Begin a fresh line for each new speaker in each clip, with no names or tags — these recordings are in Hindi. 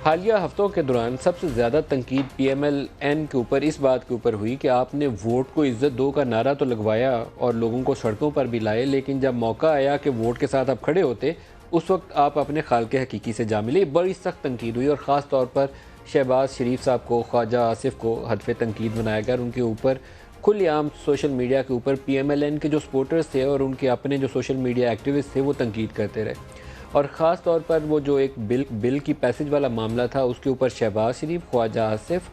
हालिया हफ्तों के दौरान सबसे ज़्यादा तनकीद PMLN के ऊपर इस बात के ऊपर हुई कि आपने वोट को इज़्ज़त दो का नारा तो लगवाया और लोगों को सड़कों पर भी लाए, लेकिन जब मौका आया कि वोट के साथ आप खड़े होते, उस वक्त आप अपने खालके हकीकी से जा मिले। बड़ी सख्त तनकीद हुई और ख़ास तौर पर शहबाज शरीफ साहब को, ख्वाजा आसिफ को हदफ तनकीद बनाया गया और उनके ऊपर खुलेआम सोशल मीडिया के ऊपर PMLN के जो सपोर्टर्स थे और उनके अपने जो सोशल मीडिया एक्टिविस्ट थे वो तनकीद करते रहे। और ख़ास तौर पर वो जो एक बिल की पैसेज वाला मामला था, उसके ऊपर शहबाज शरीफ, ख्वाजा आसिफ,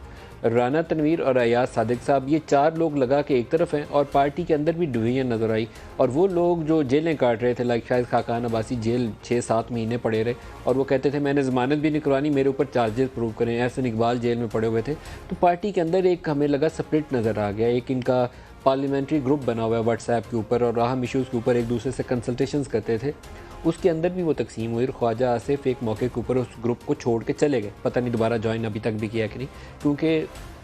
राना तनवीर और अयाज सादिक साहब, ये 4 लोग लगा के एक तरफ हैं और पार्टी के अंदर भी डिवीजन नज़र आई। और वो लोग जो जेलें काट रहे थे, लाइक शायद खाकान अब्बासी जेल 6-7 महीने पड़े रहे और वो कहते थे मैंने ज़मानत भी नहीं करवानी, मेरे ऊपर चार्जेस प्रूव करें। एहसन इकबाल जेल में पड़े हुए थे। तो पार्टी के अंदर एक हमें लगा स्प्लिट नज़र आ गया। एक इनका पार्लियामेंट्री ग्रुप बना हुआ है व्हाट्सएप के ऊपर और अहम इशूज़ के ऊपर एक दूसरे से कंसल्टेशंस करते थे, उसके अंदर भी वो तकसीम हुई। ख्वाजा आसिफ एक मौके के ऊपर उस ग्रुप को छोड़ के चले गए, पता नहीं दोबारा ज्वाइन अभी तक भी किया कि नहीं, क्योंकि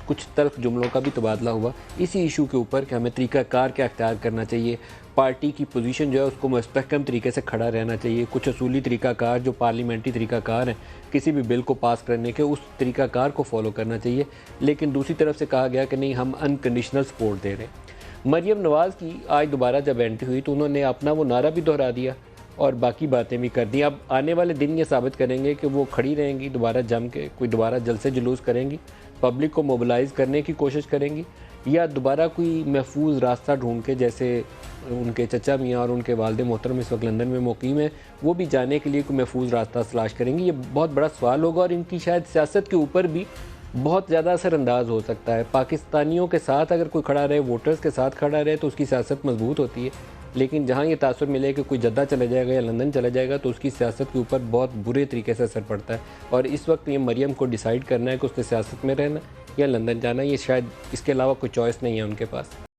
कुछ तल्ख जुमलों का भी तबादला हुआ इसी इशू के ऊपर कि हमें तरीक़ाकार क्या अख्तियार करना चाहिए, पार्टी की पोजीशन जो है उसको मुस्तहकम तरीके से खड़ा रहना चाहिए। कुछ असूली तरीक़ाकार जो पार्लियामेंट्री तरीक़ाकार हैं किसी भी बिल को पास करने के, उस तरीक़ाकार को फॉलो करना चाहिए। लेकिन दूसरी तरफ से कहा गया कि नहीं, हम अनकंडीशनल सपोर्ट दे रहे हैं। मरियम नवाज़ की आज दोबारा जब एंट्री हुई तो उन्होंने अपना वो नारा भी दोहरा दिया और बाकी बातें भी कर दी। अब आने वाले दिन ये साबित करेंगे कि वो खड़ी रहेंगी दोबारा जम के, कोई दोबारा जलसे जुलूस करेंगी, पब्लिक को मोबिलाइज़ करने की कोशिश करेंगी, या दोबारा कोई महफूज रास्ता ढूंढ के, जैसे उनके चचा मियाँ और उनके वालिद मोहतरम इस वक्त लंदन में मुकीम है, वो भी जाने के लिए कोई महफूज रास्ता तलाश करेंगी। ये बहुत बड़ा सवाल होगा और इनकी शायद सियासत के ऊपर भी बहुत ज़्यादा असरअंदाज हो सकता है। पाकिस्तानियों के साथ अगर कोई खड़ा रहे, वोटर्स के साथ खड़ा रहे, तो उसकी सियासत मजबूत होती है। लेकिन जहाँ ये तासुर मिले कि कोई जद्दा चला जाएगा या लंदन चला जाएगा, तो उसकी सियासत के ऊपर बहुत बुरे तरीके से असर पड़ता है। और इस वक्त ये मरियम को डिसाइड करना है कि उसने सियासत में रहना या लंदन जाना, ये शायद इसके अलावा कोई चॉइस नहीं है उनके पास।